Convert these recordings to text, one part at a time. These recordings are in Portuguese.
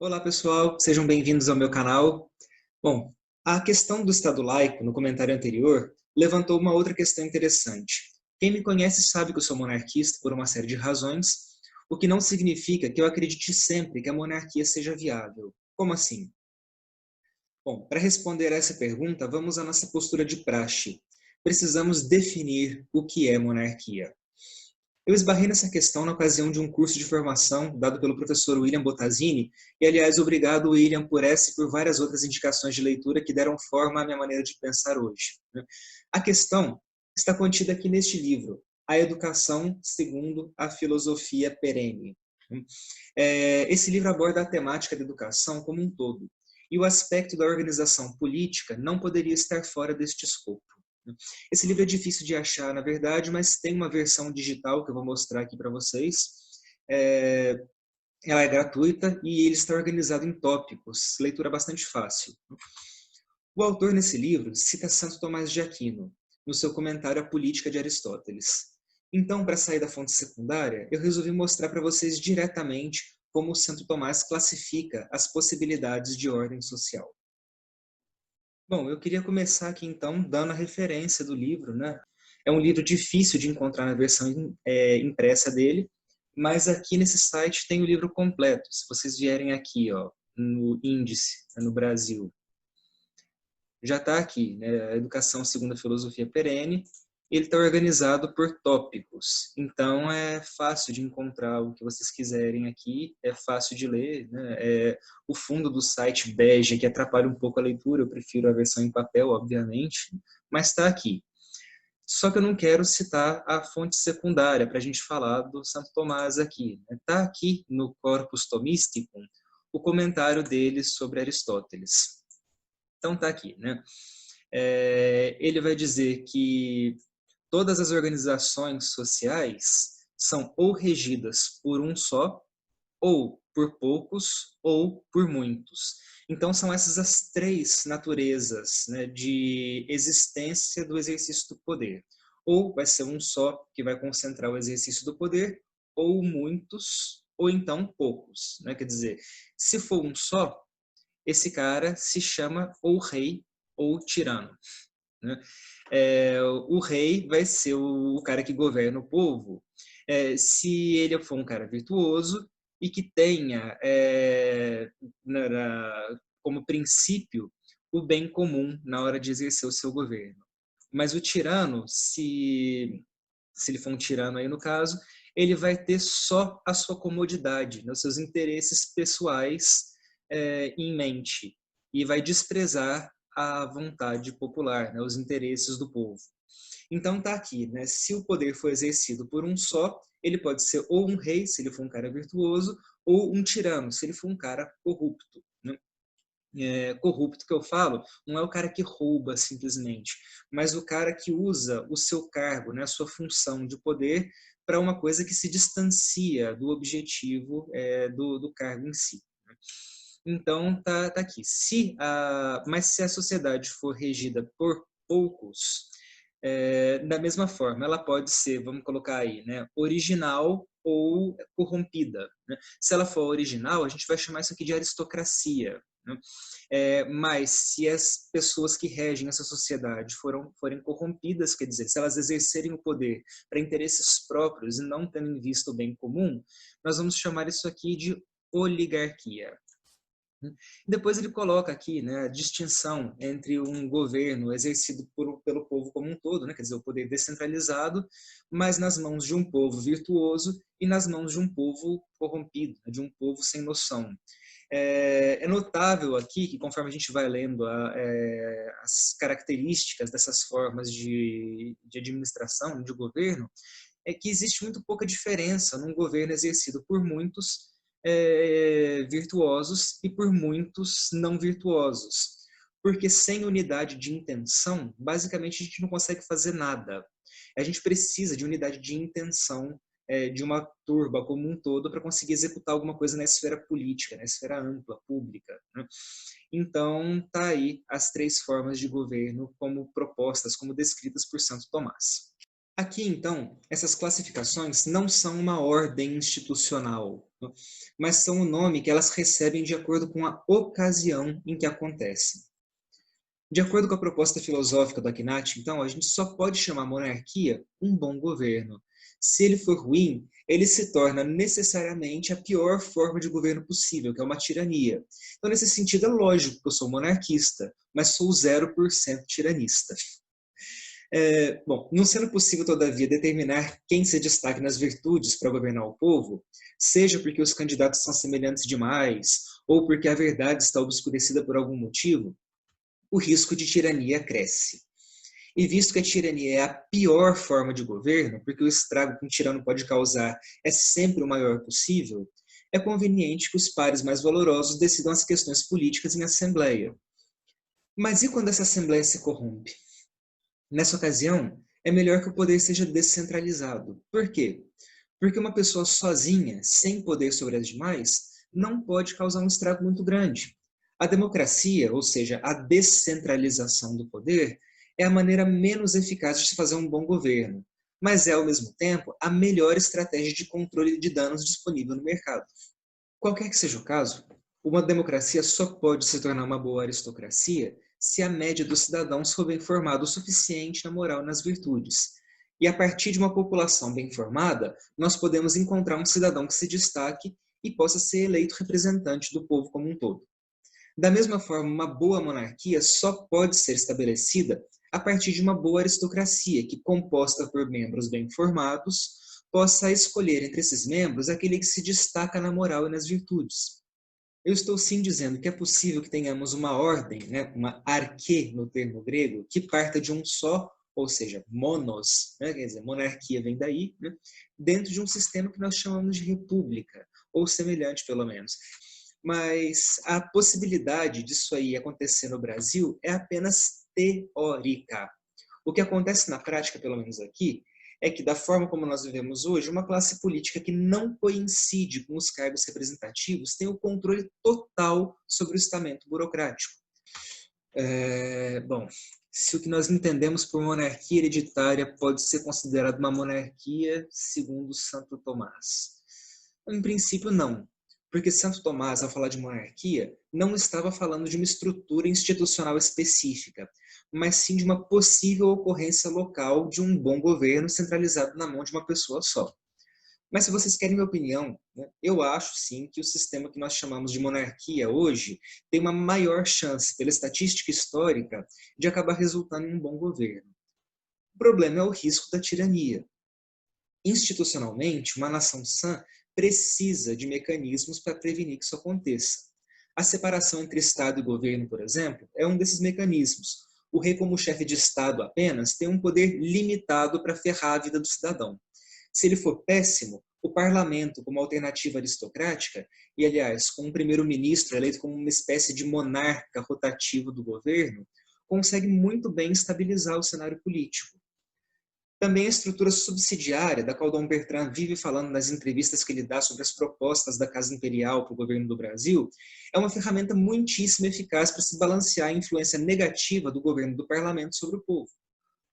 Olá, pessoal, sejam bem-vindos ao meu canal. Bom, a questão do Estado laico, no comentário anterior, levantou uma outra questão interessante. Quem me conhece sabe que eu sou monarquista por uma série de razões, o que não significa que eu acredite sempre que a monarquia seja viável. Como assim? Bom, para responder a essa pergunta, vamos à nossa postura de praxe. Precisamos definir o que é monarquia. Eu esbarrei nessa questão na ocasião de um curso de formação dado pelo professor William Bottazini, e aliás, obrigado William por essa e por várias outras indicações de leitura que deram forma à minha maneira de pensar hoje. A questão está contida aqui neste livro, A Educação segundo a Filosofia Perene. Esse livro aborda a temática da educação como um todo, e o aspecto da organização política não poderia estar fora deste escopo. Esse livro é difícil de achar, na verdade, mas tem uma versão digital que eu vou mostrar aqui para vocês. É, ela é gratuita e ele está organizado em tópicos, leitura bastante fácil. O autor nesse livro cita Santo Tomás de Aquino, no seu comentário à Política de Aristóteles. Então, para sair da fonte secundária, eu resolvi mostrar para vocês diretamente como o Santo Tomás classifica as possibilidades de ordem social. Bom, eu queria começar aqui então dando a referência do livro, né? É um livro difícil de encontrar na versão impressa dele, mas aqui nesse site tem o livro completo. Se vocês vierem aqui, ó, no índice, no Brasil, já está aqui, né? A Educação segundo a Filosofia Perene. Ele está organizado por tópicos, então é fácil de encontrar o que vocês quiserem aqui, é fácil de ler, né? O fundo do site bege que atrapalha um pouco a leitura, eu prefiro a versão em papel, obviamente, mas está aqui. Só que eu não quero citar a fonte secundária para a gente falar do Santo Tomás aqui. Está aqui no Corpus Thomisticum o comentário dele sobre Aristóteles. Então está aqui, né? Ele vai dizer que todas as organizações sociais são ou regidas por um só, ou por poucos, ou por muitos. Então, são essas as três naturezas, né, de existência do exercício do poder. Ou vai ser um só, que vai concentrar o exercício do poder, ou muitos, ou então poucos. Né? Quer dizer, se for um só, esse cara se chama ou rei ou tirano. Né? O rei vai ser o cara que governa o povo, se ele for um cara virtuoso e que tenha como princípio o bem comum na hora de exercer o seu governo. Mas o tirano, se ele for um tirano aí no caso, ele vai ter só a sua comodidade, né, os seus interesses pessoais em mente e vai desprezar a vontade popular, né, os interesses do povo. Então está aqui, né, se o poder for exercido por um só, ele pode ser ou um rei, se ele for um cara virtuoso, ou um tirano, se ele for um cara corrupto. Né? Corrupto que eu falo não é o cara que rouba simplesmente, mas o cara que usa o seu cargo, né, a sua função de poder para uma coisa que se distancia do objetivo do cargo em si. Né? Então tá aqui. Mas se a sociedade for regida por poucos, da mesma forma, ela pode ser, vamos colocar aí, né, original ou corrompida. Né? Se ela for original, a gente vai chamar isso aqui de aristocracia. Né? Mas se as pessoas que regem essa sociedade forem corrompidas, quer dizer, se elas exercerem o poder para interesses próprios e não tendo em vista o bem comum, nós vamos chamar isso aqui de oligarquia. Depois ele coloca aqui, né, a distinção entre um governo exercido pelo povo como um todo, né, quer dizer, o poder descentralizado, mas nas mãos de um povo virtuoso e nas mãos de um povo corrompido, né, de um povo sem noção. É notável aqui que, conforme a gente vai lendo as características dessas formas de administração, de governo, é que existe muito pouca diferença num governo exercido por muitos virtuosos e por muitos não virtuosos. Porque sem unidade de intenção, basicamente a gente não consegue fazer nada. A gente precisa de unidade de intenção de uma turba como um todo para conseguir executar alguma coisa na esfera política, na esfera ampla, pública. Né? Então, tá aí as três formas de governo como propostas, como descritas por Santo Tomás. Aqui, então, essas classificações não são uma ordem institucional, mas são o nome que elas recebem de acordo com a ocasião em que acontecem. De acordo com a proposta filosófica do Akhenaten, então, a gente só pode chamar monarquia um bom governo. Se ele for ruim, ele se torna necessariamente a pior forma de governo possível, que é uma tirania. Então, nesse sentido, é lógico que eu sou monarquista, mas sou 0% tiranista. Bom, não sendo possível, todavia, determinar quem se destaque nas virtudes para governar o povo, seja porque os candidatos são semelhantes demais, ou porque a verdade está obscurecida por algum motivo, o risco de tirania cresce. E visto que a tirania é a pior forma de governo, porque o estrago que um tirano pode causar é sempre o maior possível, é conveniente que os pares mais valorosos decidam as questões políticas em assembleia. Mas e quando essa assembleia se corrompe? Nessa ocasião, é melhor que o poder seja descentralizado. Por quê? Porque uma pessoa sozinha, sem poder sobre as demais, não pode causar um estrago muito grande. A democracia, ou seja, a descentralização do poder, é a maneira menos eficaz de se fazer um bom governo, mas é, ao mesmo tempo, a melhor estratégia de controle de danos disponível no mercado. Qualquer que seja o caso, uma democracia só pode se tornar uma boa aristocracia se a média dos cidadãos for bem formada o suficiente na moral e nas virtudes. E a partir de uma população bem formada, nós podemos encontrar um cidadão que se destaque e possa ser eleito representante do povo como um todo. Da mesma forma, uma boa monarquia só pode ser estabelecida a partir de uma boa aristocracia, que, composta por membros bem formados, possa escolher entre esses membros aquele que se destaca na moral e nas virtudes. Eu estou sim dizendo que é possível que tenhamos uma ordem, né, uma arquê no termo grego, que parta de um só, ou seja, monos, né, quer dizer, monarquia vem daí, né, dentro de um sistema que nós chamamos de república, ou semelhante pelo menos. Mas a possibilidade disso aí acontecer no Brasil é apenas teórica. O que acontece na prática, pelo menos aqui, é que, da forma como nós vivemos hoje, uma classe política que não coincide com os cargos representativos tem o controle total sobre o estamento burocrático. Bom, se o que nós entendemos por monarquia hereditária pode ser considerado uma monarquia segundo Santo Tomás. Em princípio, não. Porque Santo Tomás, ao falar de monarquia, não estava falando de uma estrutura institucional específica, mas sim de uma possível ocorrência local de um bom governo centralizado na mão de uma pessoa só. Mas se vocês querem minha opinião, né, eu acho sim que o sistema que nós chamamos de monarquia hoje tem uma maior chance, pela estatística histórica, de acabar resultando em um bom governo. O problema é o risco da tirania. Institucionalmente, uma nação sã precisa de mecanismos para prevenir que isso aconteça. A separação entre Estado e governo, por exemplo, é um desses mecanismos. O rei, como chefe de Estado apenas, tem um poder limitado para ferrar a vida do cidadão. Se ele for péssimo, o parlamento, como alternativa aristocrática, e aliás, com um primeiro-ministro eleito como uma espécie de monarca rotativo do governo, consegue muito bem estabilizar o cenário político. Também a estrutura subsidiária, da qual Dom Bertrand vive falando nas entrevistas que ele dá sobre as propostas da Casa Imperial para o governo do Brasil, é uma ferramenta muitíssimo eficaz para se balancear a influência negativa do governo do parlamento sobre o povo.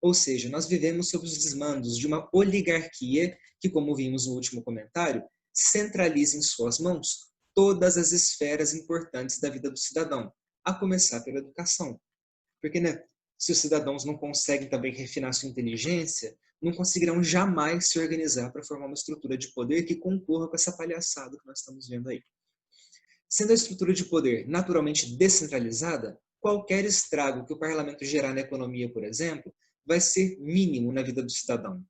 Ou seja, nós vivemos sob os desmandos de uma oligarquia que, como vimos no último comentário, centraliza em suas mãos todas as esferas importantes da vida do cidadão, a começar pela educação. Porque, né, se os cidadãos não conseguem também refinar sua inteligência, não conseguirão jamais se organizar para formar uma estrutura de poder que concorra com essa palhaçada que nós estamos vendo aí. Sendo a estrutura de poder naturalmente descentralizada, qualquer estrago que o parlamento gerar na economia, por exemplo, vai ser mínimo na vida do cidadão.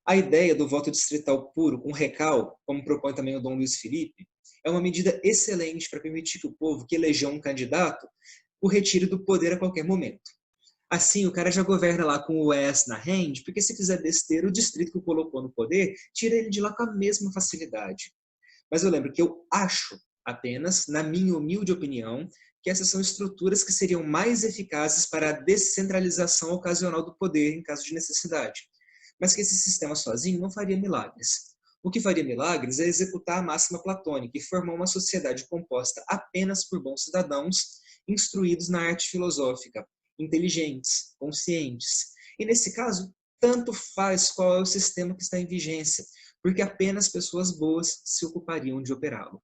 A ideia do voto distrital puro com recal, como propõe também o Dom Luiz Felipe, é uma medida excelente para permitir que o povo que elegeu um candidato o retire do poder a qualquer momento. Assim, o cara já governa lá com o ES na hand, porque se fizer besteira, o distrito que o colocou no poder tira ele de lá com a mesma facilidade. Mas eu lembro que eu acho apenas, na minha humilde opinião, que essas são estruturas que seriam mais eficazes para a descentralização ocasional do poder em caso de necessidade. Mas que esse sistema sozinho não faria milagres. O que faria milagres é executar a máxima platônica e formar uma sociedade composta apenas por bons cidadãos instruídos na arte filosófica, inteligentes, conscientes. E nesse caso, tanto faz qual é o sistema que está em vigência, porque apenas pessoas boas se ocupariam de operá-lo.